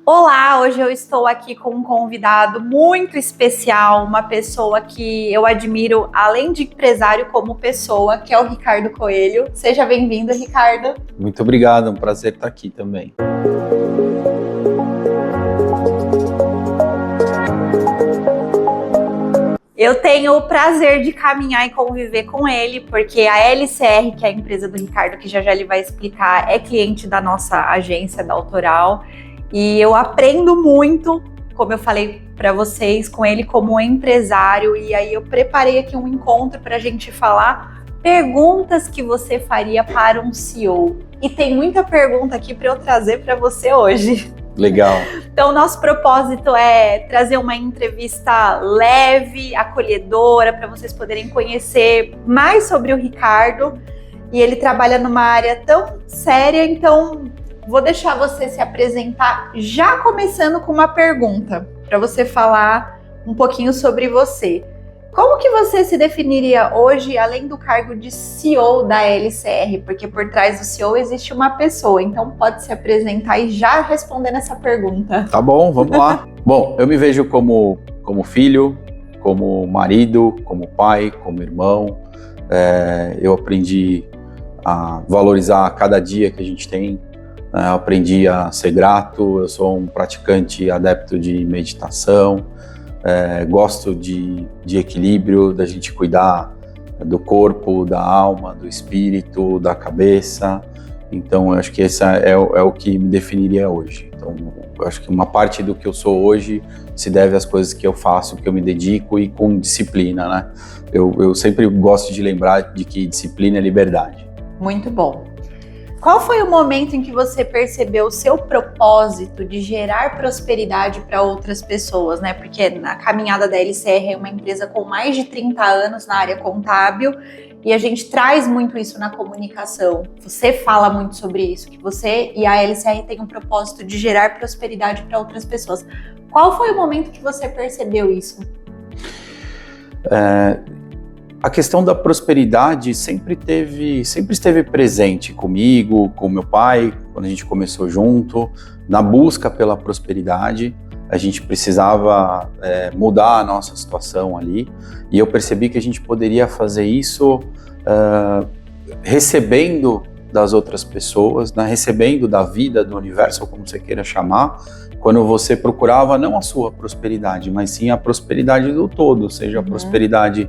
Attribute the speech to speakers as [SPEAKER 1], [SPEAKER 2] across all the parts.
[SPEAKER 1] Olá, hoje eu estou aqui com um convidado muito especial, uma pessoa que eu admiro, além de empresário, como pessoa, que é o Ricardo Coelho. Seja bem-vindo, Ricardo.
[SPEAKER 2] Muito obrigado, é um prazer estar aqui também.
[SPEAKER 1] Eu tenho o prazer de caminhar e conviver com ele, porque a LCR, que é a empresa do Ricardo, que já ele vai explicar, é cliente da nossa agência da Autoral. E eu aprendo muito, como eu falei para vocês, com ele como empresário. E aí eu preparei aqui um encontro para a gente falar perguntas que você faria para um CEO. E tem muita pergunta aqui para eu trazer para você hoje.
[SPEAKER 2] Legal.
[SPEAKER 1] Então, nosso propósito é trazer uma entrevista leve, acolhedora, para vocês poderem conhecer mais sobre o Ricardo. E ele trabalha numa área tão séria, então vou deixar você se apresentar, já começando com uma pergunta, para você falar um pouquinho sobre você. Como que você se definiria hoje, além do cargo de CEO da LCR? Porque por trás do CEO existe uma pessoa, então pode se apresentar e já responder essa pergunta.
[SPEAKER 2] Tá bom, vamos lá. Bom, eu me vejo como filho, como marido, como pai, como irmão. Eu aprendi a valorizar cada dia que a gente tem. Aprendi a ser grato, eu sou um praticante adepto de meditação, gosto de equilíbrio, da gente cuidar do corpo, da alma, do espírito, da cabeça. Então, eu acho que esse é o que me definiria hoje. Então, eu acho que uma parte do que eu sou hoje se deve às coisas que eu faço, que eu me dedico e com disciplina, né? Eu sempre gosto de lembrar de que disciplina é liberdade.
[SPEAKER 1] Muito bom. Qual foi o momento em que você percebeu o seu propósito de gerar prosperidade para outras pessoas, né? Porque na caminhada da LCR é uma empresa com mais de 30 anos na área contábil e a gente traz muito isso na comunicação. Você fala muito sobre isso, que você e a LCR têm um propósito de gerar prosperidade para outras pessoas. Qual foi o momento que você percebeu isso?
[SPEAKER 2] A questão da prosperidade sempre esteve presente comigo, com meu pai, quando a gente começou junto, na busca pela prosperidade. A gente precisava mudar a nossa situação ali, e eu percebi que a gente poderia fazer isso recebendo das outras pessoas, né? Recebendo da vida, do universo, ou como você queira chamar, quando você procurava não a sua prosperidade, mas sim a prosperidade do todo, seja a prosperidade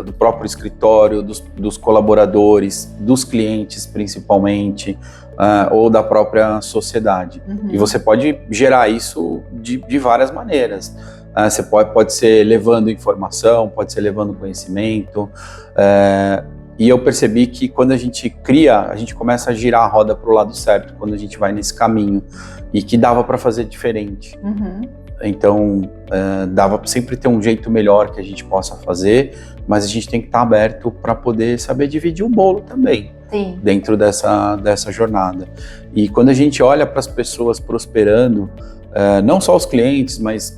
[SPEAKER 2] do próprio escritório, dos colaboradores, dos clientes principalmente, ou da própria sociedade. E você pode gerar isso de várias maneiras. Você pode ser levando informação, pode ser levando conhecimento, e eu percebi que quando a gente cria, a gente começa a girar a roda para o lado certo, quando a gente vai nesse caminho, e que dava para fazer diferente. Então, dava sempre ter um jeito melhor que a gente possa fazer, mas a gente tem que estar aberto para poder saber dividir o bolo também. Sim. Dentro dessa jornada. E quando a gente olha para as pessoas prosperando, não só os clientes, mas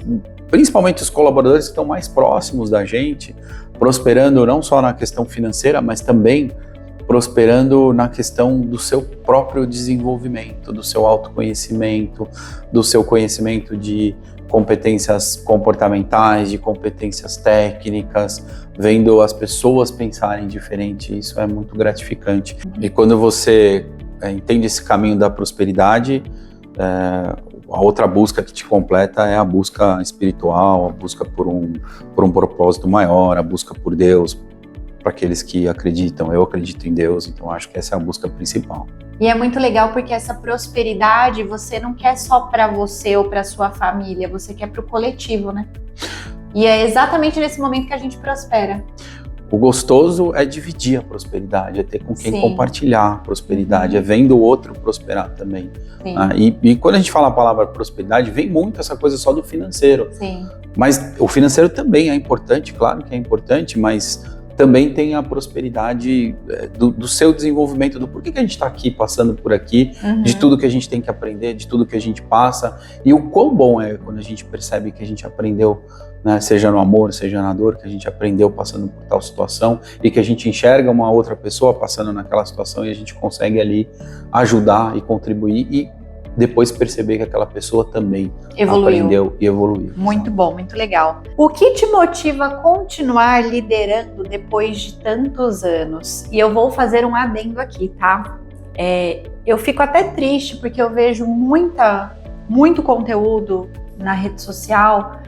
[SPEAKER 2] principalmente os colaboradores que estão mais próximos da gente, prosperando não só na questão financeira, mas também prosperando na questão do seu próprio desenvolvimento, do seu autoconhecimento, do seu conhecimento de competências comportamentais, de competências técnicas, vendo as pessoas pensarem diferente, isso é muito gratificante. E quando você entende esse caminho da prosperidade, a outra busca que te completa é a busca espiritual, a busca por um propósito maior, a busca por Deus, para aqueles que acreditam. Eu acredito em Deus, então acho que essa é a busca principal.
[SPEAKER 1] E é muito legal porque essa prosperidade você não quer só para você ou para sua família, você quer para o coletivo, né? E é exatamente nesse momento que a gente prospera.
[SPEAKER 2] O gostoso é dividir a prosperidade, é ter com quem compartilhar a prosperidade, é vendo o outro prosperar também. E quando a gente fala a palavra prosperidade, vem muito essa coisa só do financeiro. Sim. Mas o financeiro também é importante, claro que é importante, mas também tem a prosperidade do seu desenvolvimento, do porquê que a gente está aqui, passando por aqui, de tudo que a gente tem que aprender, de tudo que a gente passa, e o quão bom é quando a gente percebe que a gente aprendeu, né, seja no amor, seja na dor, que a gente aprendeu passando por tal situação, e que a gente enxerga uma outra pessoa passando naquela situação e a gente consegue ali ajudar e contribuir, e depois perceber que aquela pessoa também
[SPEAKER 1] Evoluiu.
[SPEAKER 2] Aprendeu e evoluiu.
[SPEAKER 1] Muito bom, muito legal. O que te motiva a continuar liderando depois de tantos anos? E eu vou fazer um adendo aqui, tá? Eu fico até triste porque eu vejo muito conteúdo na rede social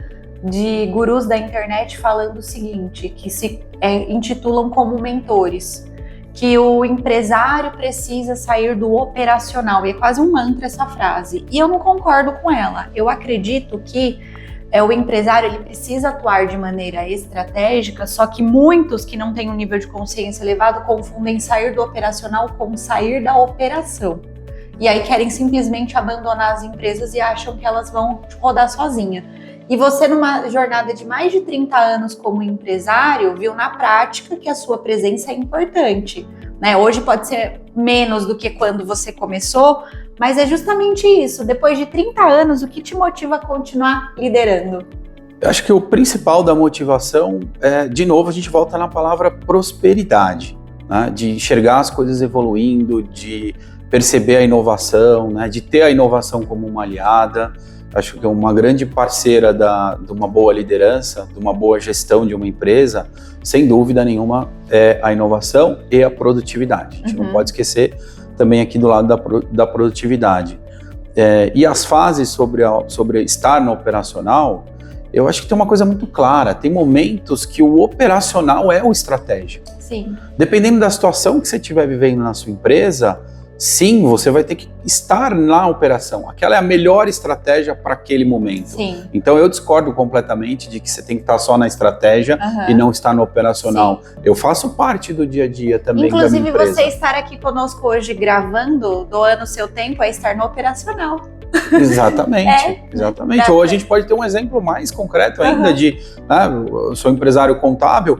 [SPEAKER 1] de gurus da internet falando o seguinte, que se intitulam como mentores, que o empresário precisa sair do operacional, e é quase um mantra essa frase, e eu não concordo com ela. Eu acredito que o empresário ele precisa atuar de maneira estratégica, só que muitos que não têm um nível de consciência elevado confundem sair do operacional com sair da operação. E aí querem simplesmente abandonar as empresas e acham que elas vão rodar sozinha. E você, numa jornada de mais de 30 anos como empresário, viu na prática que a sua presença é importante, né? Hoje pode ser menos do que quando você começou, mas é justamente isso. Depois de 30 anos, o que te motiva a continuar liderando?
[SPEAKER 2] Eu acho que o principal da motivação de novo, a gente volta na palavra prosperidade, né? De enxergar as coisas evoluindo, de perceber a inovação, né? De ter a inovação como uma aliada. Acho que uma grande parceira de uma boa liderança, de uma boa gestão de uma empresa, sem dúvida nenhuma, é a inovação e a produtividade. A gente não pode esquecer também aqui do lado da produtividade. E as fases sobre estar no operacional, eu acho que tem uma coisa muito clara. Tem momentos que o operacional é o estratégico.
[SPEAKER 1] Sim.
[SPEAKER 2] Dependendo da situação que você estiver vivendo na sua empresa, sim, você vai ter que estar na operação. Aquela é a melhor estratégia para aquele momento.
[SPEAKER 1] Sim.
[SPEAKER 2] Então eu discordo completamente de que você tem que estar só na estratégia e não estar no operacional. Sim. Eu faço parte do dia a dia também da minha empresa.
[SPEAKER 1] Inclusive você estar aqui conosco hoje gravando, doando o seu tempo, é estar no operacional.
[SPEAKER 2] Exatamente, exatamente. Ou a gente pode ter um exemplo mais concreto ainda de, eu sou empresário contábil,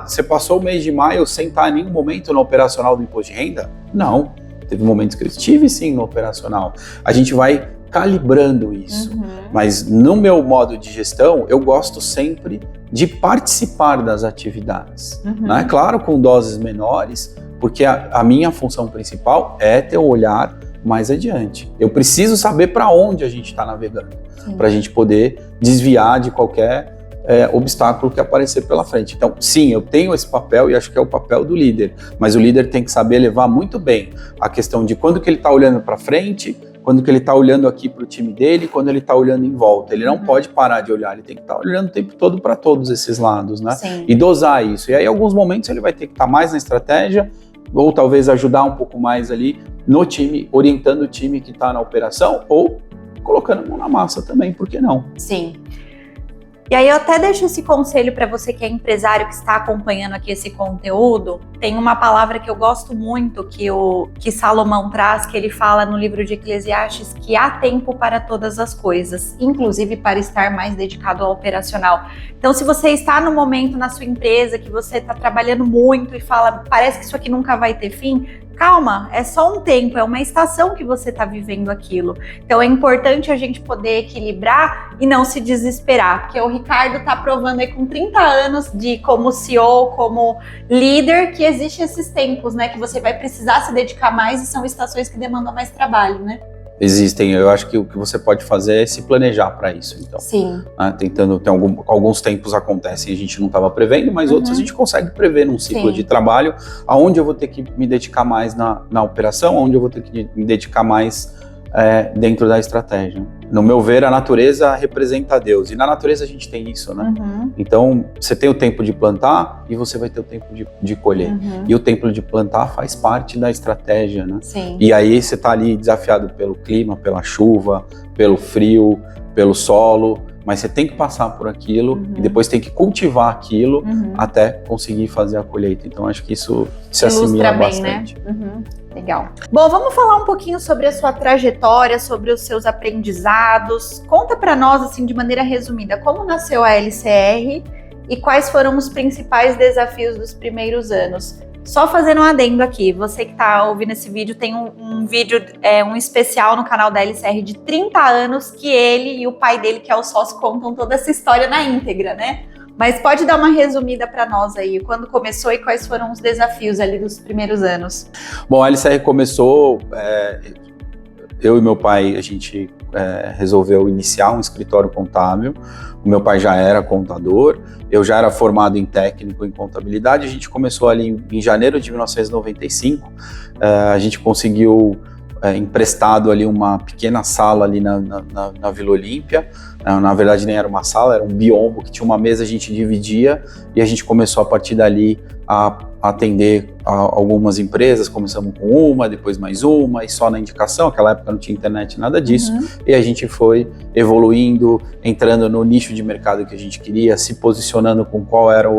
[SPEAKER 2] você passou o mês de maio sem estar em nenhum momento no operacional do imposto de renda? Não. Teve momentos que eu estive sim no operacional. A gente vai calibrando isso. Mas no meu modo de gestão, eu gosto sempre de participar das atividades. Né? Claro, com doses menores, porque a minha função principal é ter o olhar mais adiante. Eu preciso saber para onde a gente está navegando, para a gente poder desviar de qualquer obstáculo que aparecer pela frente. Então, sim, eu tenho esse papel e acho que é o papel do líder, mas o líder tem que saber levar muito bem a questão de quando que ele está olhando para frente, quando que ele está olhando aqui para o time dele, quando ele está olhando em volta. Ele não pode parar de olhar, ele tem que estar olhando o tempo todo para todos esses lados, né?
[SPEAKER 1] Sim.
[SPEAKER 2] E dosar isso. E aí, em alguns momentos, ele vai ter que estar mais na estratégia, ou talvez ajudar um pouco mais ali no time, orientando o time que está na operação, ou colocando a mão na massa também, por que não?
[SPEAKER 1] Sim. E aí eu até deixo esse conselho para você que é empresário que está acompanhando aqui esse conteúdo. Tem uma palavra que eu gosto muito que Salomão traz, que ele fala no livro de Eclesiastes, que há tempo para todas as coisas, inclusive para estar mais dedicado ao operacional. Então, se você está no momento na sua empresa que você está trabalhando muito e fala, parece que isso aqui nunca vai ter fim, calma, é só um tempo, é uma estação que você está vivendo aquilo. Então é importante a gente poder equilibrar e não se desesperar, porque o Ricardo está provando aí com 30 anos como CEO, como líder, que existem esses tempos, né, que você vai precisar se dedicar mais e são estações que demandam mais trabalho, né?
[SPEAKER 2] Existem, eu acho que o que você pode fazer é se planejar para isso, então.
[SPEAKER 1] Sim.
[SPEAKER 2] Tentando, alguns tempos acontecem e a gente não estava prevendo, mas outros a gente consegue prever num ciclo de trabalho, aonde eu vou ter que me dedicar mais na operação, aonde eu vou ter que me dedicar mais dentro da estratégia. No meu ver, a natureza representa Deus, e na natureza a gente tem isso, né? Então, você tem o tempo de plantar e você vai ter o tempo de colher. E o tempo de plantar faz parte da estratégia, né?
[SPEAKER 1] Sim.
[SPEAKER 2] E aí você está ali desafiado pelo clima, pela chuva, pelo frio, pelo solo, mas você tem que passar por aquilo e depois tem que cultivar aquilo até conseguir fazer a colheita. Então, acho que isso se assimila bastante.
[SPEAKER 1] Né? Legal. Bom, vamos falar um pouquinho sobre a sua trajetória, sobre os seus aprendizados. Conta para nós, assim, de maneira resumida, como nasceu a LCR e quais foram os principais desafios dos primeiros anos. Só fazendo um adendo aqui, você que está ouvindo esse vídeo, tem um vídeo, um especial no canal da LCR de 30 anos que ele e o pai dele, que é o sócio, contam toda essa história na íntegra, né? Mas pode dar uma resumida para nós aí, quando começou e quais foram os desafios ali dos primeiros anos?
[SPEAKER 2] Bom, a LCR começou eu e meu pai, a gente resolveu iniciar um escritório contábil. O meu pai já era contador, eu já era formado em técnico em contabilidade. A gente começou ali em janeiro de 1995, a gente conseguiu emprestado ali uma pequena sala ali na Vila Olímpia. Na verdade nem era uma sala, era um biombo que tinha uma mesa, a gente dividia e a gente começou a partir dali a atender algumas empresas. Começamos com uma, depois mais uma, e só na indicação. Naquela época não tinha internet, nada disso. E a gente foi evoluindo, entrando no nicho de mercado que a gente queria, se posicionando com qual era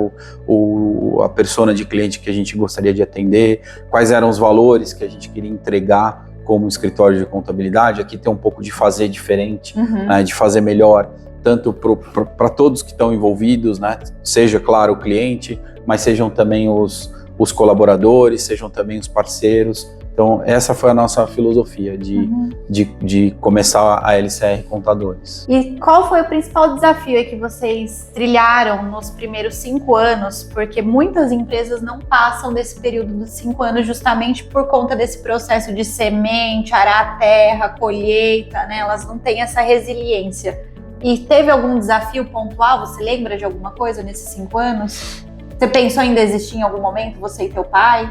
[SPEAKER 2] a persona de cliente que a gente gostaria de atender, quais eram os valores que a gente queria entregar como escritório de contabilidade. Aqui tem um pouco de fazer diferente, né, de fazer melhor, tanto para todos que estão envolvidos, né, seja, claro, o cliente, mas sejam também os colaboradores, sejam também os parceiros. Então, essa foi a nossa filosofia de começar a LCR Contadores.
[SPEAKER 1] E qual foi o principal desafio que vocês trilharam nos primeiros 5 anos? Porque muitas empresas não passam desse período dos 5 anos justamente por conta desse processo de semente, arar a terra, colheita, né? Elas não têm essa resiliência. E teve algum desafio pontual? Você lembra de alguma coisa nesses 5 anos? Você pensou em desistir em algum momento, você e teu pai?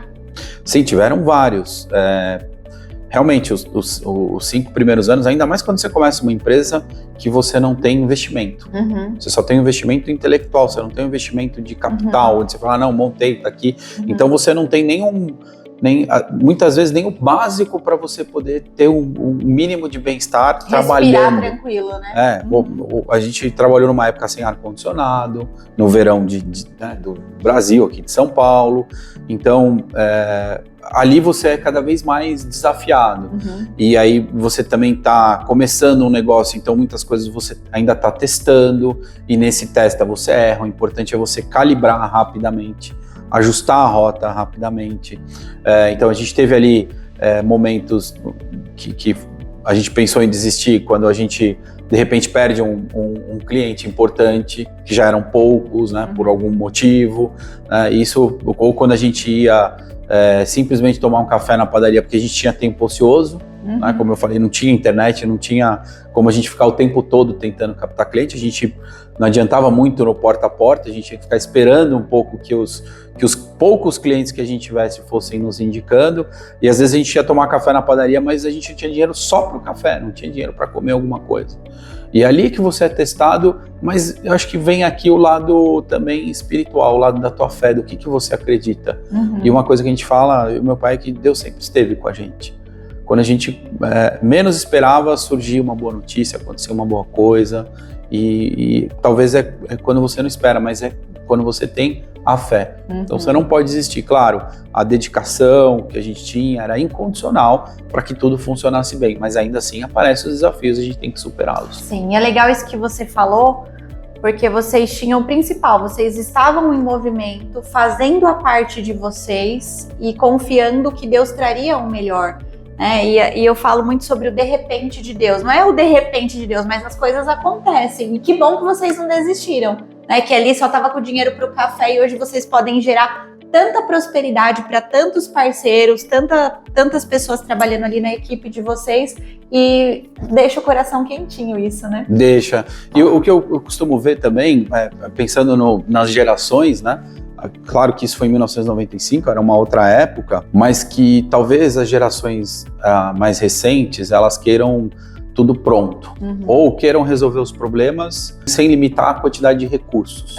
[SPEAKER 2] Sim, tiveram vários. Realmente, os 5 primeiros anos, ainda mais quando você começa uma empresa que você não tem investimento. Você só tem investimento intelectual, você não tem investimento de capital, onde você fala, não, montei, tá aqui. Então você não tem muitas vezes nem o básico para você poder ter um mínimo de bem-estar trabalhando.
[SPEAKER 1] Respirar tranquilo, né?
[SPEAKER 2] A gente trabalhou numa época sem ar-condicionado, no verão do Brasil, aqui de São Paulo. Então, ali você é cada vez mais desafiado. E aí você também está começando um negócio, então muitas coisas você ainda está testando, e nesse testa você erra. O importante é você calibrar rapidamente, ajustar a rota rapidamente. Então a gente teve ali momentos que a gente pensou em desistir, quando a gente de repente perde um cliente importante, que já eram poucos, né, por algum motivo. Isso, ou quando a gente ia simplesmente tomar um café na padaria porque a gente tinha tempo ocioso, né, como eu falei, não tinha internet, não tinha como a gente ficar o tempo todo tentando captar cliente. A gente não adiantava muito no porta a porta, a gente tinha que ficar esperando um pouco que os poucos clientes que a gente tivesse fossem nos indicando, e às vezes a gente ia tomar café na padaria, mas a gente não tinha dinheiro só para o café, não tinha dinheiro para comer alguma coisa. E é ali que você é testado, mas eu acho que vem aqui o lado também espiritual, o lado da tua fé, do que você acredita. E uma coisa que a gente fala, eu e meu pai, é que Deus sempre esteve com a gente. Quando a gente menos esperava, surgia uma boa notícia, acontecia uma boa coisa, e talvez é quando você não espera, mas é quando você tem a fé. Então você não pode desistir. Claro, a dedicação que a gente tinha era incondicional para que tudo funcionasse bem, mas ainda assim aparecem os desafios e a gente tem que superá-los.
[SPEAKER 1] Sim, é legal isso que você falou, porque vocês tinham o principal, vocês estavam em movimento, fazendo a parte de vocês e confiando que Deus traria o melhor. E eu falo muito sobre o de repente de Deus. Não é o de repente de Deus, mas as coisas acontecem. E que bom que vocês não desistiram, né? Que ali só estava com dinheiro para o café, e hoje vocês podem gerar tanta prosperidade para tantos parceiros, tantas pessoas trabalhando ali na equipe de vocês, e deixa o coração quentinho isso, né?
[SPEAKER 2] Deixa. E o que eu costumo ver também, pensando nas gerações, né? Claro que isso foi em 1995, era uma outra época, mas que talvez as gerações mais recentes, elas queiram tudo pronto, ou queiram resolver os problemas sem limitar a quantidade de recursos,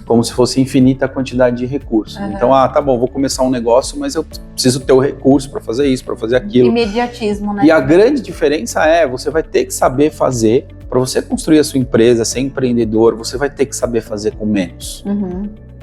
[SPEAKER 2] como se fosse infinita a quantidade de recursos. Então, tá bom, vou começar um negócio, mas eu preciso ter o recurso para fazer isso, para fazer aquilo.
[SPEAKER 1] Imediatismo, né?
[SPEAKER 2] E a grande diferença você vai ter que saber fazer. Para você construir a sua empresa, ser empreendedor, você vai ter que saber fazer com menos.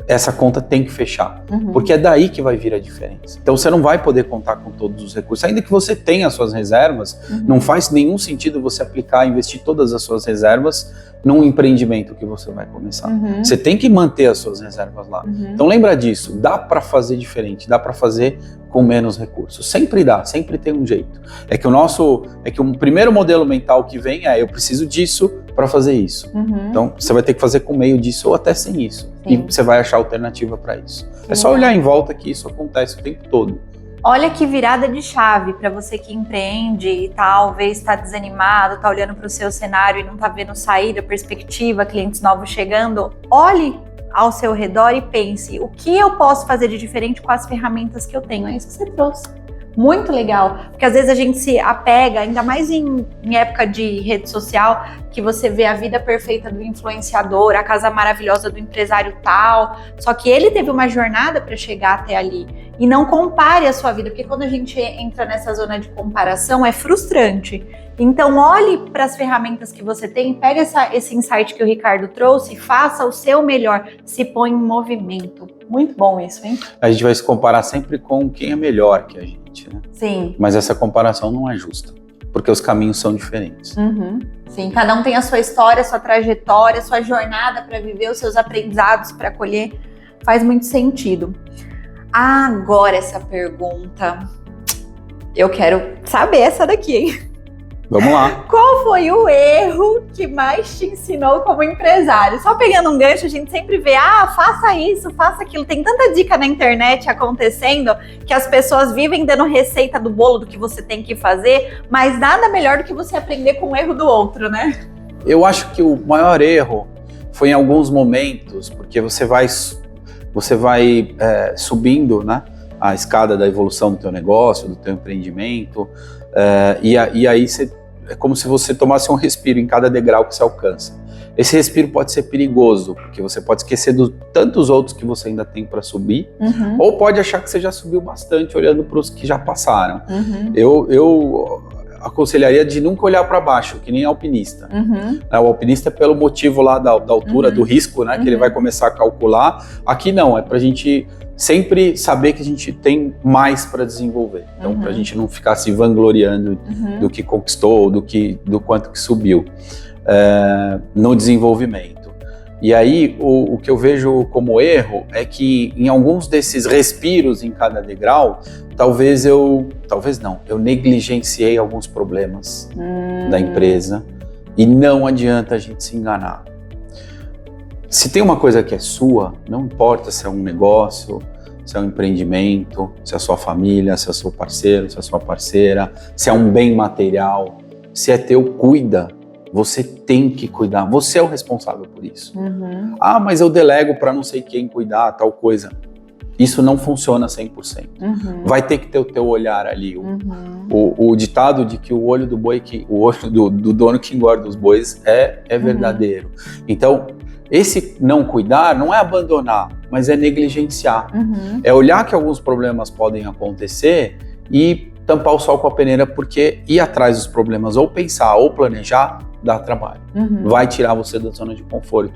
[SPEAKER 2] Essa conta tem que fechar, porque é daí que vai vir a diferença. Então você não vai poder contar com todos os recursos, ainda que você tenha as suas reservas, não faz nenhum sentido você aplicar, investir todas as suas reservas num empreendimento que você vai começar. Você tem que manter as suas reservas lá. Então lembra disso, dá para fazer diferente, dá para fazer com menos recursos. Sempre dá, sempre tem um jeito. É que o primeiro modelo mental que vem eu preciso disso para fazer isso. Então você vai ter que fazer com meio disso ou até sem isso. Sim. E você vai achar alternativa para isso. Sim. É só olhar em volta que isso acontece o tempo todo.
[SPEAKER 1] Olha que virada de chave para você que empreende e talvez está desanimado, está olhando para o seu cenário e não está vendo saída, perspectiva, clientes novos chegando. Olhe ao seu redor e pense, o que eu posso fazer de diferente com as ferramentas que eu tenho? É isso que você trouxe. Muito legal, porque às vezes a gente se apega, ainda mais em época de rede social, que você vê a vida perfeita do influenciador, a casa maravilhosa do empresário tal, só que ele teve uma jornada para chegar até ali. E não compare a sua vida, porque quando a gente entra nessa zona de comparação é frustrante. Então olhe para as ferramentas que você tem, pega esse insight que o Ricardo trouxe, faça o seu melhor, se põe em movimento. Muito bom isso, hein?
[SPEAKER 2] A gente vai se comparar sempre com quem é melhor que a gente, né?
[SPEAKER 1] Sim.
[SPEAKER 2] Mas essa comparação não é justa, porque os caminhos são diferentes.
[SPEAKER 1] Sim, cada um tem a sua história, a sua trajetória, a sua jornada para viver, os seus aprendizados para colher. Faz muito sentido. Agora essa pergunta, eu quero saber essa daqui, hein?
[SPEAKER 2] Vamos lá.
[SPEAKER 1] Qual foi o erro que mais te ensinou como empresário? Só pegando um gancho, a gente sempre vê, faça isso, faça aquilo. Tem tanta dica na internet acontecendo que as pessoas vivem dando receita do bolo do que você tem que fazer, mas nada melhor do que você aprender com o erro do outro, né?
[SPEAKER 2] Eu acho que o maior erro foi em alguns momentos, porque você vai subindo, né, a escada da evolução do teu negócio, do teu empreendimento, e aí é como se você tomasse um respiro em cada degrau que você alcança. Esse respiro pode ser perigoso, porque você pode esquecer de tantos outros que você ainda tem para subir, ou pode achar que você já subiu bastante olhando para os que já passaram. Eu aconselharia de nunca olhar para baixo, que nem alpinista. O alpinista é pelo motivo lá da altura, do risco, né, que ele vai começar a calcular. Aqui não, é para a gente sempre saber que a gente tem mais para desenvolver. Então, para a gente não ficar se vangloriando do que conquistou, do quanto que subiu no desenvolvimento. E aí, o que eu vejo como erro é que em alguns desses respiros em cada degrau, eu negligenciei alguns problemas da empresa e não adianta a gente se enganar. Se tem uma coisa que é sua, não importa se é um negócio, se é um empreendimento, se é a sua família, se é o seu parceiro, se é a sua parceira, se é um bem material, se é teu, cuida. Você tem que cuidar, você é o responsável por isso. Mas eu delego para não sei quem cuidar, tal coisa. Isso não funciona 100%. Vai ter que ter o teu olhar ali. O ditado de que o olho do boi, o olho do dono que engorda os bois é verdadeiro. Então, esse não cuidar não é abandonar, mas é negligenciar. É olhar que alguns problemas podem acontecer e tampar o sol com a peneira, porque ir atrás dos problemas, ou pensar, ou planejar, dá trabalho. Vai tirar você da zona de conforto.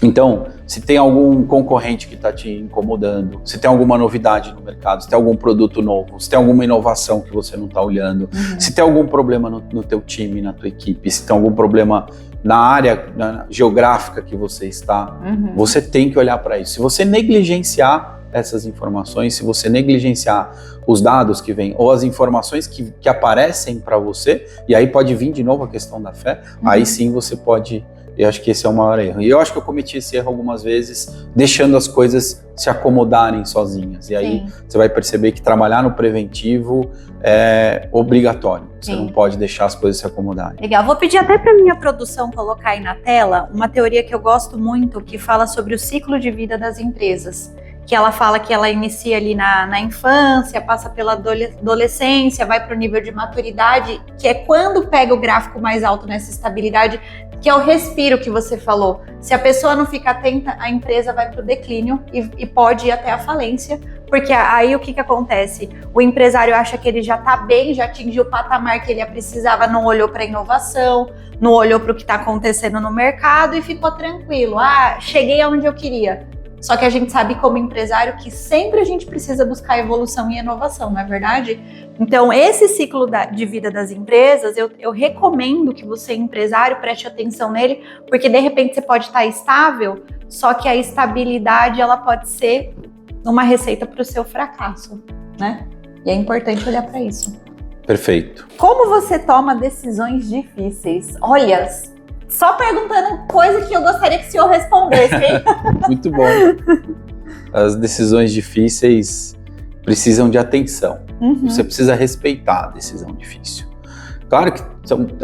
[SPEAKER 2] Então, se tem algum concorrente que está te incomodando, se tem alguma novidade no mercado, se tem algum produto novo, se tem alguma inovação que você não está olhando, se tem algum problema no teu time, na tua equipe, se tem algum problema na área geográfica que você está, você tem que olhar para isso. Se você negligenciar essas informações, se você negligenciar os dados que vêm ou as informações que aparecem para você, e aí pode vir de novo a questão da fé, aí sim você pode. Eu acho que esse é o maior erro. E eu acho que eu cometi esse erro algumas vezes, deixando as coisas se acomodarem sozinhas. E aí você vai perceber que trabalhar no preventivo é obrigatório. Você não pode deixar as coisas se acomodarem.
[SPEAKER 1] Legal. Vou pedir até para minha produção colocar aí na tela uma teoria que eu gosto muito, que fala sobre o ciclo de vida das empresas. Que ela fala que ela inicia ali na infância, passa pela adolescência, vai para o nível de maturidade, que é quando pega o gráfico mais alto nessa estabilidade, que é o respiro que você falou. Se a pessoa não fica atenta, a empresa vai para o declínio e pode ir até a falência, porque aí o que acontece? O empresário acha que ele já está bem, já atingiu o patamar que ele precisava, não olhou para a inovação, não olhou para o que está acontecendo no mercado e ficou tranquilo. Cheguei aonde eu queria. Só que a gente sabe como empresário que sempre a gente precisa buscar evolução e inovação, não é verdade? Então, esse ciclo de vida das empresas, eu recomendo que você, empresário, preste atenção nele, porque de repente você pode estar estável, só que a estabilidade ela pode ser uma receita para o seu fracasso, né? E é importante olhar para isso.
[SPEAKER 2] Perfeito.
[SPEAKER 1] Como você toma decisões difíceis? Olha, só perguntando coisa que eu gostaria que o senhor respondesse, hein?
[SPEAKER 2] Muito bom. As decisões difíceis, precisam de atenção.
[SPEAKER 1] Uhum.
[SPEAKER 2] Você precisa respeitar a decisão difícil. Claro que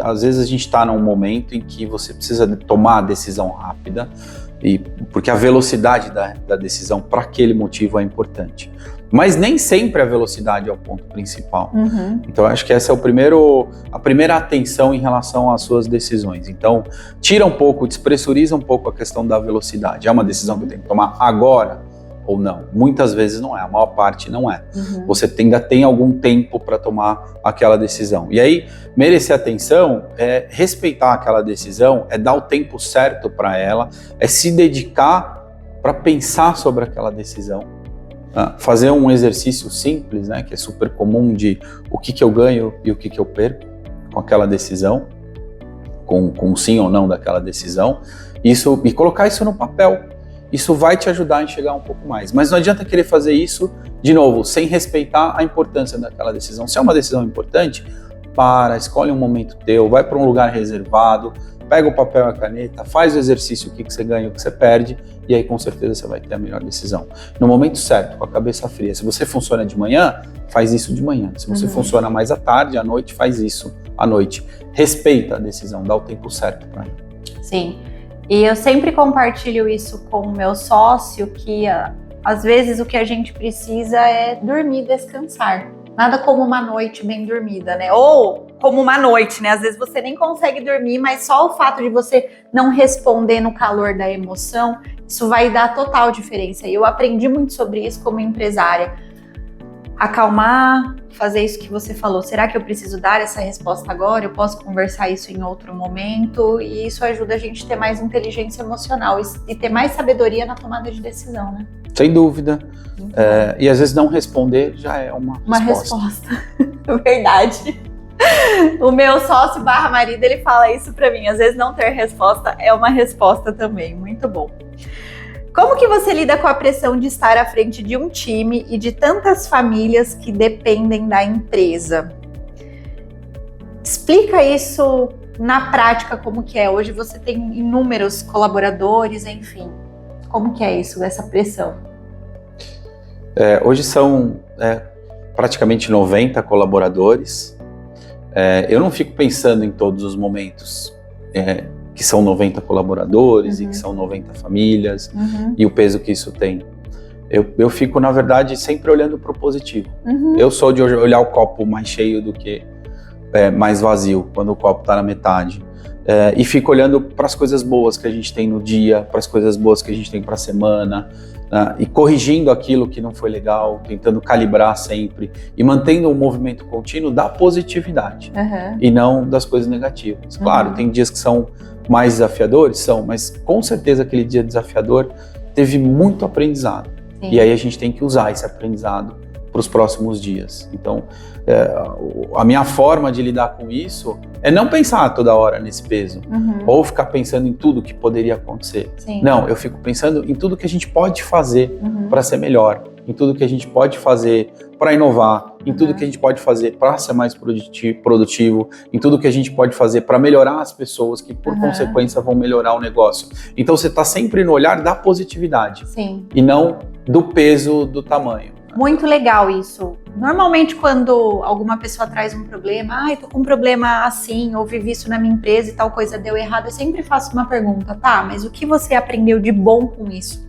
[SPEAKER 2] às vezes a gente está num momento em que você precisa tomar a decisão rápida, porque a velocidade da decisão para aquele motivo é importante. Mas nem sempre a velocidade é o ponto principal.
[SPEAKER 1] Uhum.
[SPEAKER 2] Então, eu acho que essa é a primeira atenção em relação às suas decisões. Então, tira um pouco, despressuriza um pouco a questão da velocidade. É uma decisão que eu tenho que tomar agora ou não? Muitas vezes não é, a maior parte não é.
[SPEAKER 1] Uhum.
[SPEAKER 2] Você ainda tem algum tempo para tomar aquela decisão. E aí, merecer atenção é respeitar aquela decisão, é dar o tempo certo para ela, é se dedicar para pensar sobre aquela decisão. Fazer um exercício simples, né, que é super comum de o que eu ganho e o que eu perco com aquela decisão, com sim ou não daquela decisão, e colocar isso no papel. Isso vai te ajudar a enxergar um pouco mais. Mas não adianta querer fazer isso, de novo, sem respeitar a importância daquela decisão. Se é uma decisão importante, escolhe um momento teu, vai para um lugar reservado, pega o papel e a caneta, faz o exercício, o que você ganha, o que você perde, e aí com certeza você vai ter a melhor decisão. No momento certo, com a cabeça fria. Se você funciona de manhã, faz isso de manhã. Se você funciona mais à tarde, à noite, faz isso à noite. Respeita a decisão, dá o tempo certo para ela.
[SPEAKER 1] Sim, e eu sempre compartilho isso com o meu sócio, que às vezes o que a gente precisa é dormir, descansar. Nada como uma noite bem dormida, né? Ou como uma noite, né? Às vezes você nem consegue dormir, mas só o fato de você não responder no calor da emoção, isso vai dar total diferença. E eu aprendi muito sobre isso como empresária. Acalmar, fazer isso que você falou. Será que eu preciso dar essa resposta agora? Eu posso conversar isso em outro momento? E isso ajuda a gente a ter mais inteligência emocional e ter mais sabedoria na tomada de decisão, né?
[SPEAKER 2] Sem dúvida. E às vezes não responder já é uma resposta.
[SPEAKER 1] Verdade. O meu sócio / marido, ele fala isso pra mim. Às vezes não ter resposta é uma resposta também. Muito bom. Como que você lida com a pressão de estar à frente de um time e de tantas famílias que dependem da empresa? Explica isso na prática, como que é. Hoje você tem inúmeros colaboradores, enfim. Como que é isso, essa pressão?
[SPEAKER 2] Hoje são praticamente 90 colaboradores. Eu não fico pensando em todos os momentos que são 90 colaboradores e que são 90 famílias e o peso que isso tem. Eu fico, na verdade, sempre olhando para o positivo. Eu sou de olhar o copo mais cheio do que mais vazio, quando o copo está na metade. E fico olhando para as coisas boas que a gente tem no dia, para as coisas boas que a gente tem para a semana, e corrigindo aquilo que não foi legal, tentando calibrar sempre e mantendo um movimento contínuo da positividade e não das coisas negativas. Claro, tem dias que são mais desafiadores, mas com certeza aquele dia desafiador teve muito aprendizado. Sim. E aí a gente tem que usar esse aprendizado para os próximos dias. Então, a minha forma de lidar com isso é não pensar toda hora nesse peso, ou ficar pensando em tudo que poderia acontecer.
[SPEAKER 1] Sim.
[SPEAKER 2] Não, eu fico pensando em tudo que a gente pode fazer para ser melhor, em tudo que a gente pode fazer para inovar, em tudo que a gente pode fazer para ser mais produtivo, em tudo que a gente pode fazer para melhorar as pessoas, que por consequência vão melhorar o negócio. Então você está sempre no olhar da positividade.
[SPEAKER 1] Sim.
[SPEAKER 2] E não do peso do tamanho.
[SPEAKER 1] Muito legal isso. Normalmente quando alguma pessoa traz um problema, eu tô com um problema assim, ou vivi isso na minha empresa e tal coisa deu errado, eu sempre faço uma pergunta, tá, mas o que você aprendeu de bom com isso?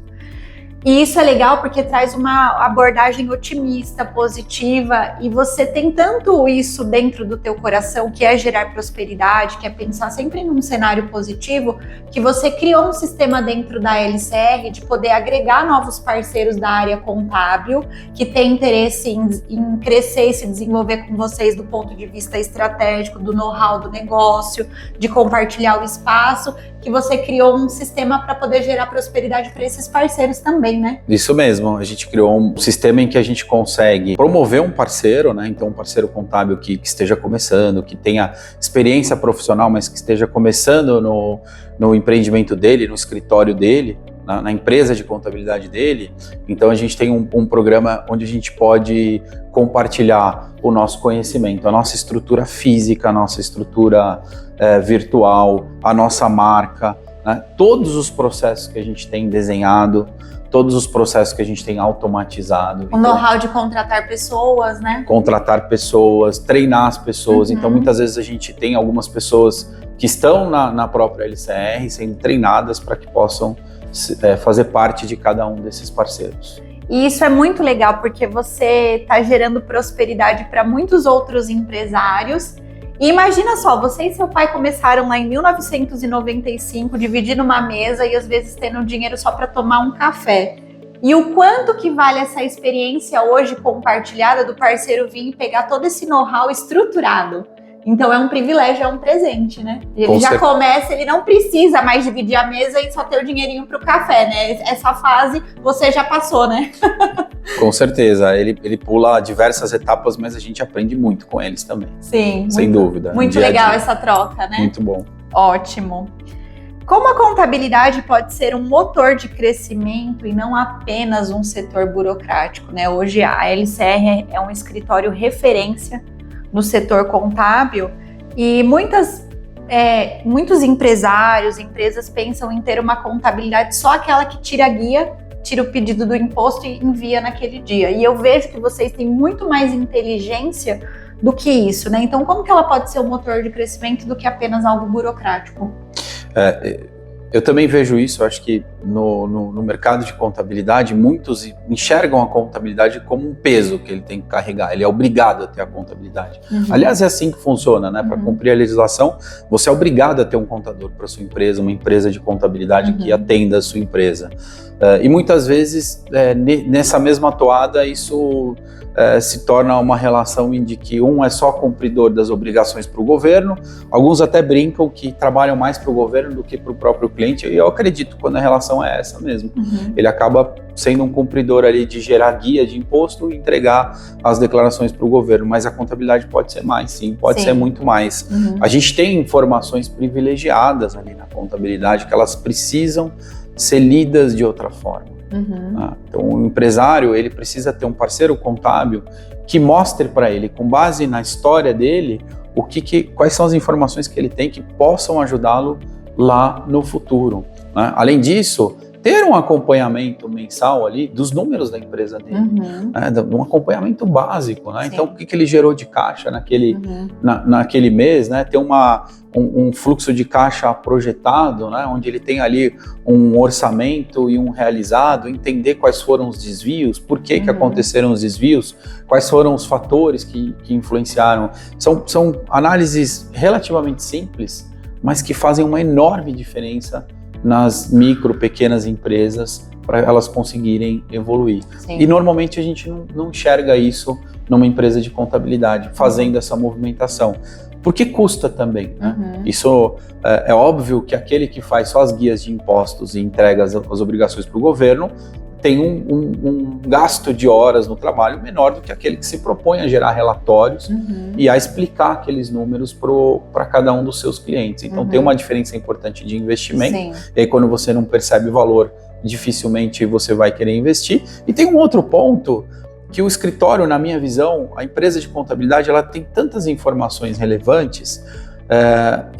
[SPEAKER 1] E isso é legal porque traz uma abordagem otimista, positiva, e você tem tanto isso dentro do teu coração, que é gerar prosperidade, que é pensar sempre num cenário positivo, que você criou um sistema dentro da LCR de poder agregar novos parceiros da área contábil, que tem interesse em crescer e se desenvolver com vocês do ponto de vista estratégico, do know-how do negócio, de compartilhar o espaço, que você criou um sistema para poder gerar prosperidade para esses parceiros também, né?
[SPEAKER 2] Isso mesmo, a gente criou um sistema em que a gente consegue promover um parceiro, né? Então um parceiro contábil que esteja começando, que tenha experiência profissional, mas que esteja começando no empreendimento dele, no escritório dele, na empresa de contabilidade dele. Então a gente tem um programa onde a gente pode compartilhar o nosso conhecimento, a nossa estrutura física, a nossa estrutura virtual, a nossa marca, né? Todos os processos que a gente tem desenhado todos os processos que a gente tem automatizado.
[SPEAKER 1] O know-how de contratar pessoas, né?
[SPEAKER 2] Contratar pessoas, treinar as pessoas. Então, muitas vezes a gente tem algumas pessoas que estão na própria LCR sendo treinadas para que possam fazer parte de cada um desses parceiros.
[SPEAKER 1] E isso é muito legal, porque você está gerando prosperidade para muitos outros empresários. E imagina só, você e seu pai começaram lá em 1995, dividindo uma mesa e às vezes tendo dinheiro só para tomar um café. E o quanto que vale essa experiência hoje compartilhada do parceiro vir e pegar todo esse know-how estruturado. Então é um privilégio, é um presente, né? Ele já começa, ele não precisa mais dividir a mesa e só ter o dinheirinho pro café, né? Essa fase você já passou, né?
[SPEAKER 2] Com certeza, ele pula diversas etapas, mas a gente aprende muito com eles também.
[SPEAKER 1] Sim.
[SPEAKER 2] Sem dúvida.
[SPEAKER 1] Muito legal essa troca, né?
[SPEAKER 2] Muito bom.
[SPEAKER 1] Ótimo. Como a contabilidade pode ser um motor de crescimento e não apenas um setor burocrático, né? Hoje a LCR é um escritório referência no setor contábil e muitos empresários, empresas pensam em ter uma contabilidade só aquela que tira a guia, tira o pedido do imposto e envia naquele dia. E eu vejo que vocês têm muito mais inteligência do que isso, né? Então, como que ela pode ser um motor de crescimento do que apenas algo burocrático?
[SPEAKER 2] Eu também vejo isso, eu acho que no mercado de contabilidade, muitos enxergam a contabilidade como um peso que ele tem que carregar, ele é obrigado a ter a contabilidade. Aliás, é assim que funciona, né? Para cumprir a legislação, você é obrigado a ter um contador para sua empresa, uma empresa de contabilidade que atenda a sua empresa. E muitas vezes, nessa mesma toada, isso se torna uma relação em que um é só cumpridor das obrigações para o governo, alguns até brincam que trabalham mais para o governo do que para o próprio cliente, e eu acredito quando a relação é essa mesmo. Ele acaba sendo um cumpridor ali de gerar guia de imposto e entregar as declarações para o governo, mas a contabilidade pode ser mais, sim, pode ser muito mais. A gente tem informações privilegiadas ali na contabilidade que elas precisam ser lidas de outra forma. Então o empresário ele precisa ter um parceiro contábil que mostre para ele, com base na história dele, quais são as informações que ele tem que possam ajudá-lo lá no futuro, né? Além disso, ter um acompanhamento mensal ali dos números da empresa dele, né? Um acompanhamento básico, né? Então o que ele gerou de caixa naquele mês, né? Ter um fluxo de caixa projetado, né? Onde ele tem ali um orçamento e um realizado, entender quais foram os desvios, por que aconteceram os desvios, quais foram os fatores que influenciaram. São análises relativamente simples, mas que fazem uma enorme diferença nas pequenas empresas para elas conseguirem evoluir. Sim. E normalmente a gente não enxerga isso numa empresa de contabilidade, fazendo essa movimentação. Porque custa também, né? Isso é óbvio que aquele que faz só as guias de impostos e entrega as obrigações para o governo tem um gasto de horas no trabalho menor do que aquele que se propõe a gerar relatórios e a explicar aqueles números para cada um dos seus clientes. Então tem uma diferença importante de investimento. Sim. E aí quando você não percebe o valor, dificilmente você vai querer investir. E tem um outro ponto que o escritório, na minha visão, a empresa de contabilidade, ela tem tantas informações relevantes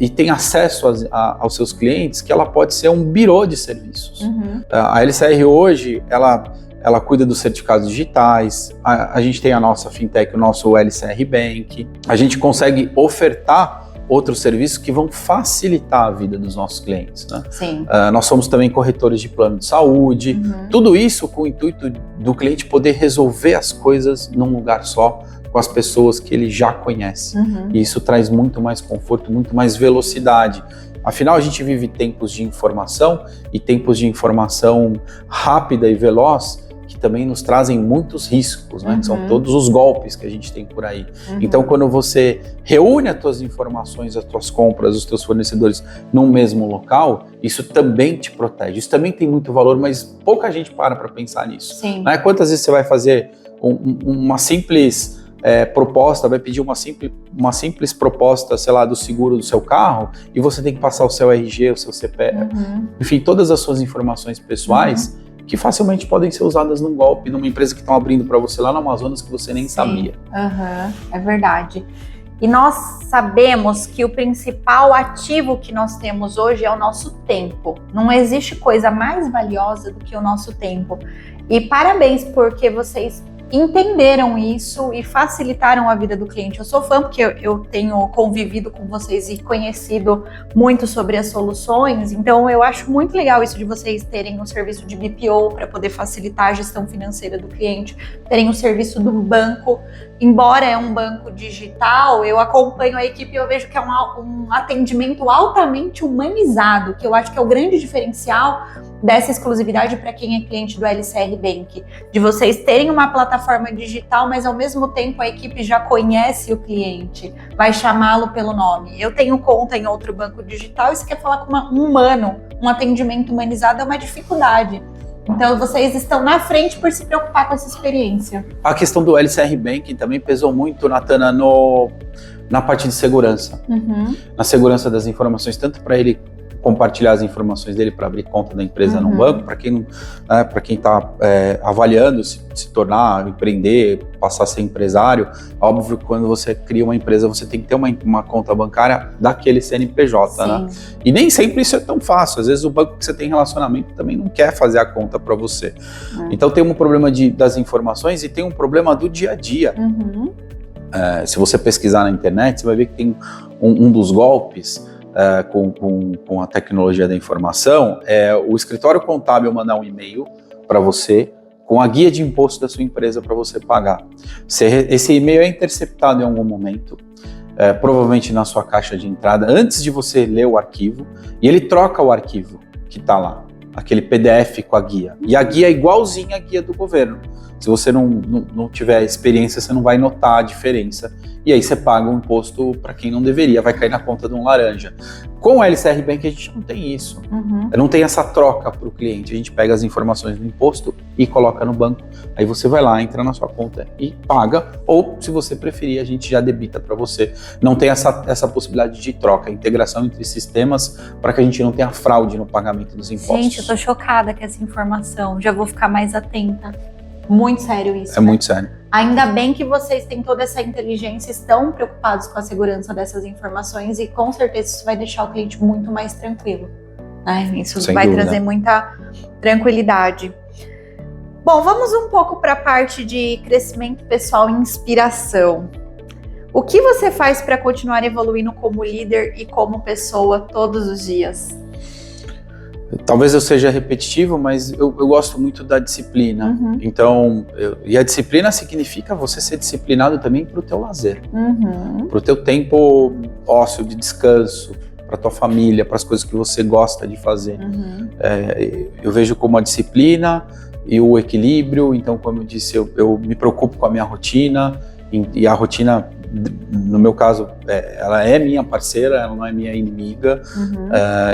[SPEAKER 2] e tem acesso aos seus clientes que ela pode ser um birô de serviços. A LCR hoje, ela cuida dos certificados digitais, a gente tem a nossa fintech, o nosso LCR Bank, a gente consegue ofertar outros serviços que vão facilitar a vida dos nossos clientes, né? Sim. Nós somos também corretores de plano de saúde, tudo isso com o intuito do cliente poder resolver as coisas num lugar só, com as pessoas que ele já conhece. E isso traz muito mais conforto, muito mais velocidade. Afinal, a gente vive tempos de informação e tempos de informação rápida e veloz que também nos trazem muitos riscos, né? Que são todos os golpes que a gente tem por aí. Então, quando você reúne as tuas informações, as tuas compras, os teus fornecedores num mesmo local, isso também te protege. Isso também tem muito valor, mas pouca gente para pensar nisso. Sim. Né? Quantas vezes você vai fazer uma simples proposta, vai pedir uma simples proposta, sei lá, do seguro do seu carro e você tem que passar o seu RG, o seu CPF, enfim, todas as suas informações pessoais que facilmente podem ser usadas num golpe, numa empresa que estão abrindo para você lá no Amazonas que você nem sabia.
[SPEAKER 1] É verdade. E nós sabemos que o principal ativo que nós temos hoje é o nosso tempo. Não existe coisa mais valiosa do que o nosso tempo. E parabéns porque vocês entenderam isso e facilitaram a vida do cliente. Eu sou fã porque eu tenho convivido com vocês e conhecido muito sobre as soluções, então eu acho muito legal isso de vocês terem um serviço de BPO para poder facilitar a gestão financeira do cliente, terem o serviço do banco. Embora é um banco digital, eu acompanho a equipe e eu vejo que é um atendimento altamente humanizado, que eu acho que é o grande diferencial dessa exclusividade para quem é cliente do LCR Bank, de vocês terem uma plataforma digital, mas ao mesmo tempo a equipe já conhece o cliente, vai chamá-lo pelo nome. Eu tenho conta em outro banco digital e você quer falar com um humano, um atendimento humanizado é uma dificuldade. Então, vocês estão na frente por se preocupar com essa experiência.
[SPEAKER 2] A questão do LCR Bank também pesou muito, Natana, na parte de segurança. Na segurança das informações, tanto para ele compartilhar as informações dele para abrir conta da empresa num banco, para quem está avaliando se tornar, empreender, passar a ser empresário. Óbvio que quando você cria uma empresa, você tem que ter uma conta bancária daquele CNPJ, né? E nem sempre isso é tão fácil. Às vezes o banco que você tem relacionamento também não quer fazer a conta para você. Então tem um problema das informações e tem um problema do dia a dia. Se você pesquisar na internet, você vai ver que tem um dos golpes com a tecnologia da informação, o escritório contábil mandar um e-mail para você com a guia de imposto da sua empresa para você pagar. Esse e-mail é interceptado em algum momento, provavelmente na sua caixa de entrada, antes de você ler o arquivo, e ele troca o arquivo que está lá, aquele PDF com a guia. E a guia é igualzinha à guia do governo. Se você não tiver experiência, você não vai notar a diferença. E aí você paga um imposto para quem não deveria, vai cair na conta de um laranja. Com o LCR Bank a gente não tem isso. Não tem essa troca para o cliente. A gente pega as informações do imposto e coloca no banco. Aí você vai lá, entra na sua conta e paga. Ou, se você preferir, a gente já debita para você. Não tem essa possibilidade de troca, integração entre sistemas para que a gente não tenha fraude no pagamento dos impostos.
[SPEAKER 1] Gente, eu tô chocada com essa informação. Já vou ficar mais atenta. Muito sério isso.
[SPEAKER 2] É muito sério.
[SPEAKER 1] Ainda bem que vocês têm toda essa inteligência, estão preocupados com a segurança dessas informações e com certeza isso vai deixar o cliente muito mais tranquilo. Isso
[SPEAKER 2] Sem
[SPEAKER 1] vai
[SPEAKER 2] dúvida.
[SPEAKER 1] trazer muita tranquilidade. Bom, vamos um pouco para a parte de crescimento pessoal e inspiração. O que você faz para continuar evoluindo como líder e como pessoa todos os dias?
[SPEAKER 2] Talvez eu seja repetitivo, mas eu gosto muito da disciplina. Então, e a disciplina significa você ser disciplinado também para o teu lazer, para o teu tempo ósseo de descanso, para tua família, para as coisas que você gosta de fazer. Eu vejo como a disciplina e o equilíbrio. Então, como eu disse, eu me preocupo com a minha rotina e a rotina, no meu caso, ela é minha parceira, ela não é minha inimiga.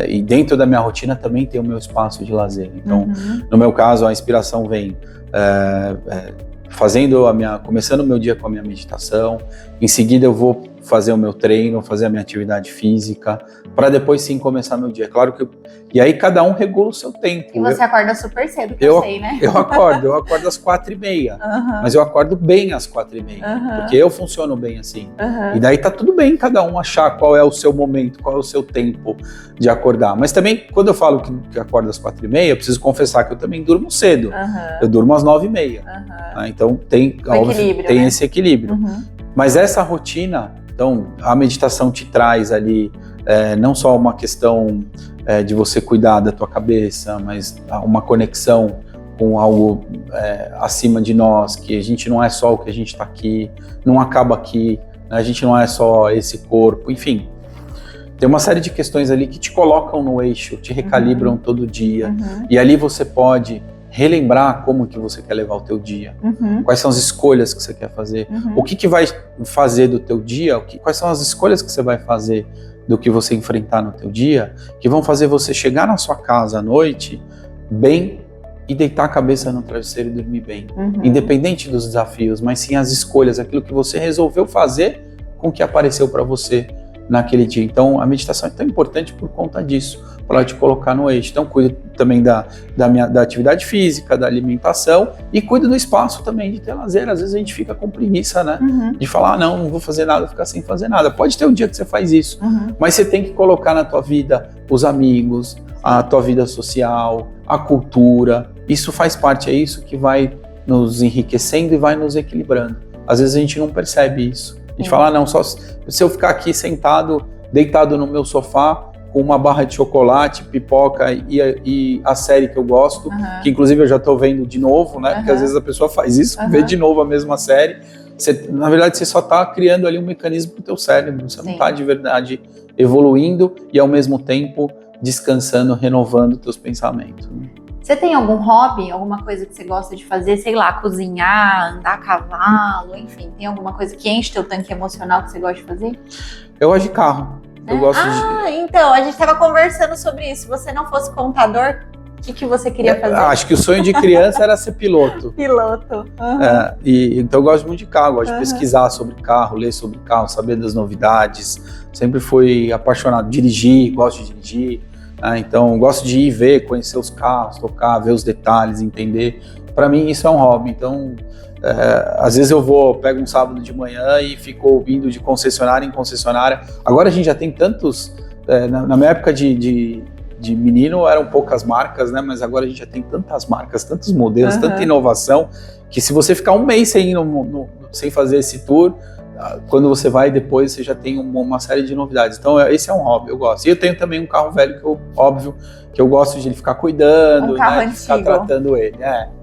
[SPEAKER 2] E dentro da minha rotina também tem o meu espaço de lazer. Então, no meu caso, a inspiração vem começando o meu dia com a minha meditação. Em seguida, eu vou fazer o meu treino, fazer a minha atividade física, para depois sim começar meu dia. Claro que e aí cada um regula o seu tempo.
[SPEAKER 1] E você acorda super cedo, que eu sei, né?
[SPEAKER 2] Eu acordo às 4h30, mas eu acordo bem às 4h30, porque eu funciono bem assim. E daí tá tudo bem cada um achar qual é o seu momento, qual é o seu tempo de acordar. Mas também, quando eu falo que acordo às 4h30, eu preciso confessar que eu também durmo cedo. Eu durmo às 9h30. Então tem
[SPEAKER 1] né?
[SPEAKER 2] esse equilíbrio. Mas essa rotina, então a meditação te traz ali não só uma questão de você cuidar da tua cabeça, mas uma conexão com algo acima de nós, que a gente não é só o que a gente está aqui, não acaba aqui, né? A gente não é só esse corpo, enfim. Tem uma série de questões ali que te colocam no eixo, te recalibram todo dia, e ali você pode relembrar como que você quer levar o teu dia, quais são as escolhas que você quer fazer, o que vai fazer do teu dia, quais são as escolhas que você vai fazer do que você enfrentar no teu dia, que vão fazer você chegar na sua casa à noite bem e deitar a cabeça no travesseiro e dormir bem, independente dos desafios, mas sim as escolhas, aquilo que você resolveu fazer com o que apareceu para você naquele dia. Então, a meditação é tão importante por conta disso, para ela te colocar no eixo. Então, cuido também da atividade física, da alimentação e cuido do espaço também, de ter lazer. Às vezes a gente fica com preguiça, né? De falar, não vou fazer nada, ficar sem fazer nada. Pode ter um dia que você faz isso, mas você tem que colocar na tua vida os amigos, a tua vida social, a cultura. Isso faz parte, é isso que vai nos enriquecendo e vai nos equilibrando. Às vezes a gente não percebe isso. A gente fala, não, só se eu ficar aqui sentado, deitado no meu sofá, com uma barra de chocolate, pipoca e a série que eu gosto, que inclusive eu já estou vendo de novo, né? Porque às vezes a pessoa faz isso, vê de novo a mesma série. Na verdade, você só está criando ali um mecanismo para o teu cérebro. Você não está de verdade evoluindo e ao mesmo tempo descansando, renovando teus pensamentos.
[SPEAKER 1] Você tem algum hobby, alguma coisa que você gosta de fazer, sei lá, cozinhar, andar a cavalo, enfim, tem alguma coisa que enche teu tanque emocional que você gosta de fazer?
[SPEAKER 2] Eu gosto de carro. Eu gosto
[SPEAKER 1] então, a gente estava conversando sobre isso. Se você não fosse contador, o que você queria fazer?
[SPEAKER 2] Acho que o sonho de criança era ser piloto.
[SPEAKER 1] Piloto.
[SPEAKER 2] Então eu gosto muito de carro, gosto de pesquisar sobre carro, ler sobre carro, saber das novidades. Sempre fui apaixonado, gosto de dirigir. Então, gosto de ir ver, conhecer os carros, tocar, ver os detalhes, entender. Para mim, isso é um hobby. Então, às vezes pego um sábado de manhã e fico ouvindo de concessionária em concessionária. Agora a gente já tem tantos... na minha época de menino eram poucas marcas, né? Mas agora a gente já tem tantas marcas, tantos modelos, tanta inovação, que se você ficar um mês sem fazer esse tour, quando você vai depois, você já tem uma série de novidades. Então, esse é um hobby, eu gosto. E eu tenho também um carro velho que eu gosto de ficar cuidando, né, de ficar tratando ele.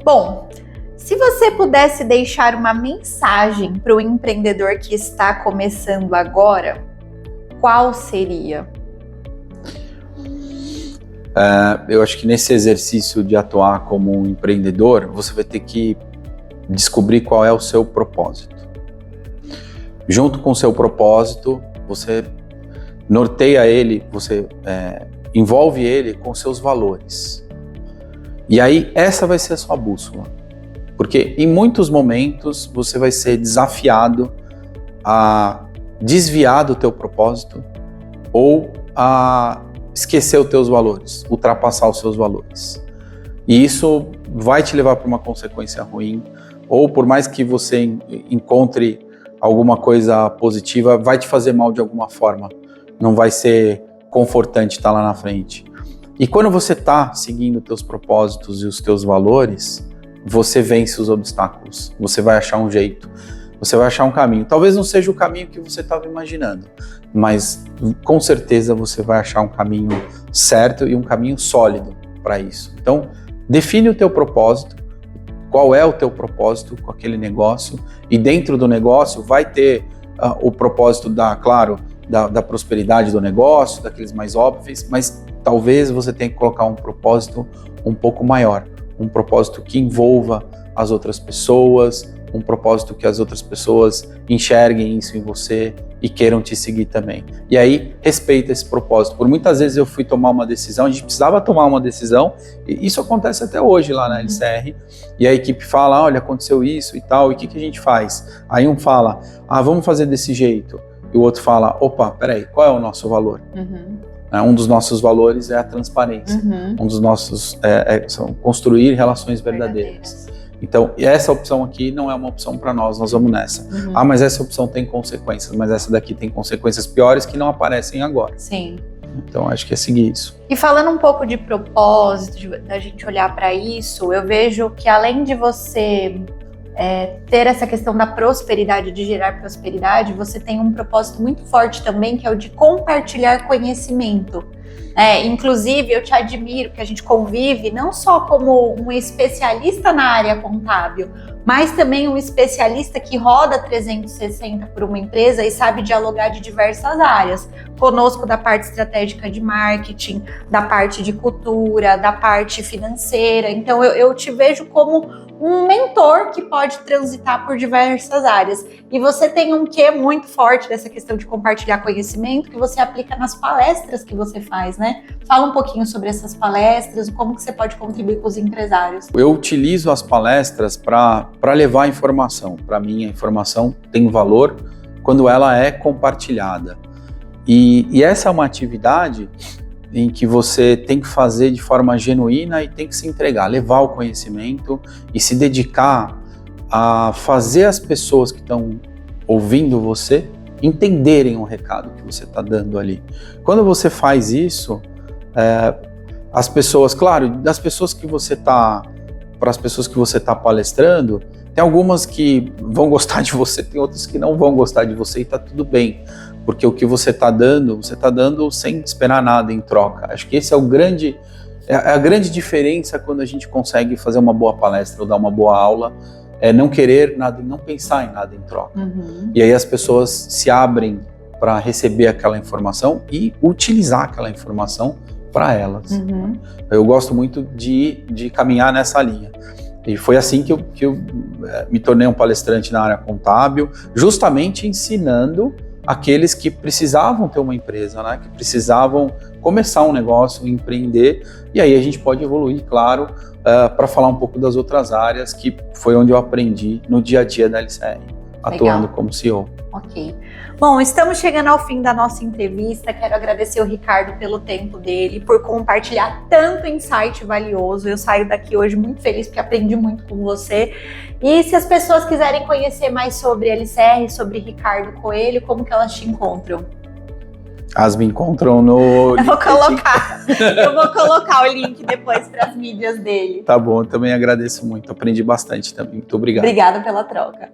[SPEAKER 1] Bom, se você pudesse deixar uma mensagem para o empreendedor que está começando agora, qual seria?
[SPEAKER 2] Eu acho que nesse exercício de atuar como um empreendedor, você vai ter que descobrir qual é o seu propósito. Junto com o seu propósito, você norteia ele, você envolve ele com seus valores. E aí, essa vai ser a sua bússola. Porque em muitos momentos você vai ser desafiado a desviar do teu propósito ou a esquecer os teus valores, ultrapassar os seus valores. E isso vai te levar para uma consequência ruim, ou por mais que você encontre alguma coisa positiva, vai te fazer mal de alguma forma. Não vai ser confortante estar lá na frente. E quando você está seguindo os teus propósitos e os teus valores, você vence os obstáculos. Você vai achar um jeito. Você vai achar um caminho. Talvez não seja o caminho que você estava imaginando, mas com certeza você vai achar um caminho certo e um caminho sólido para isso. Então, define o teu propósito. Qual é o teu propósito com aquele negócio? E dentro do negócio vai ter o propósito da prosperidade do negócio, daqueles mais óbvios, mas talvez você tenha que colocar um propósito um pouco maior, um propósito que envolva as outras pessoas, um propósito que as outras pessoas enxerguem isso em você e queiram te seguir também. E aí, respeita esse propósito. Por muitas vezes eu fui tomar uma decisão, a gente precisava tomar uma decisão, e isso acontece até hoje lá na LCR, e a equipe fala, olha, aconteceu isso e tal, e o que a gente faz? Aí um fala, vamos fazer desse jeito, e o outro fala, opa, peraí, qual é o nosso valor? Um dos nossos valores é a transparência, um dos nossos são construir relações verdadeiras. Então, essa opção aqui não é uma opção para nós vamos nessa. Mas essa opção tem consequências, mas essa daqui tem consequências piores que não aparecem agora.
[SPEAKER 1] Sim.
[SPEAKER 2] Então, acho que é seguir isso.
[SPEAKER 1] E falando um pouco de propósito, da gente olhar para isso, eu vejo que além de você ter essa questão da prosperidade, de gerar prosperidade, você tem um propósito muito forte também, que é o de compartilhar conhecimento. Inclusive, eu te admiro que a gente convive não só como um especialista na área contábil, mas também um especialista que roda 360 por uma empresa e sabe dialogar de diversas áreas. Conosco da parte estratégica de marketing, da parte de cultura, da parte financeira. Então, eu te vejo como um mentor que pode transitar por diversas áreas. E você tem um quê muito forte dessa questão de compartilhar conhecimento que você aplica nas palestras que você faz, né? Fala um pouquinho sobre essas palestras, como que você pode contribuir com os empresários.
[SPEAKER 2] Eu utilizo as palestras para levar informação. Para mim, a informação tem valor quando ela é compartilhada. E essa é uma atividade em que você tem que fazer de forma genuína e tem que se entregar, levar o conhecimento e se dedicar a fazer as pessoas que estão ouvindo você entenderem o recado que você está dando ali. Quando você faz isso, as pessoas, claro, das pessoas que você está, para as pessoas que você está palestrando, tem algumas que vão gostar de você, tem outras que não vão gostar de você e está tudo bem, porque o que você está dando sem esperar nada em troca. Acho que esse é a grande diferença quando a gente consegue fazer uma boa palestra ou dar uma boa aula, é não querer nada, não pensar em nada em troca. E aí as pessoas se abrem para receber aquela informação e utilizar aquela informação para elas. Eu gosto muito de caminhar nessa linha. E foi assim que eu me tornei um palestrante na área contábil, justamente ensinando aqueles que precisavam ter uma empresa, né? Que precisavam começar um negócio, empreender, e aí a gente pode evoluir, claro, para falar um pouco das outras áreas, que foi onde eu aprendi no dia a dia da LCR, atuando como CEO.
[SPEAKER 1] Ok. Bom, estamos chegando ao fim da nossa entrevista. Quero agradecer o Ricardo pelo tempo dele, por compartilhar tanto insight valioso. Eu saio daqui hoje muito feliz porque aprendi muito com você. E se as pessoas quiserem conhecer mais sobre a LCR, sobre Ricardo Coelho, como que elas te encontram?
[SPEAKER 2] Elas me encontram no...
[SPEAKER 1] Eu vou colocar o link depois para as mídias dele.
[SPEAKER 2] Tá bom, eu também agradeço muito. Aprendi bastante também. Muito obrigado.
[SPEAKER 1] Obrigada pela troca.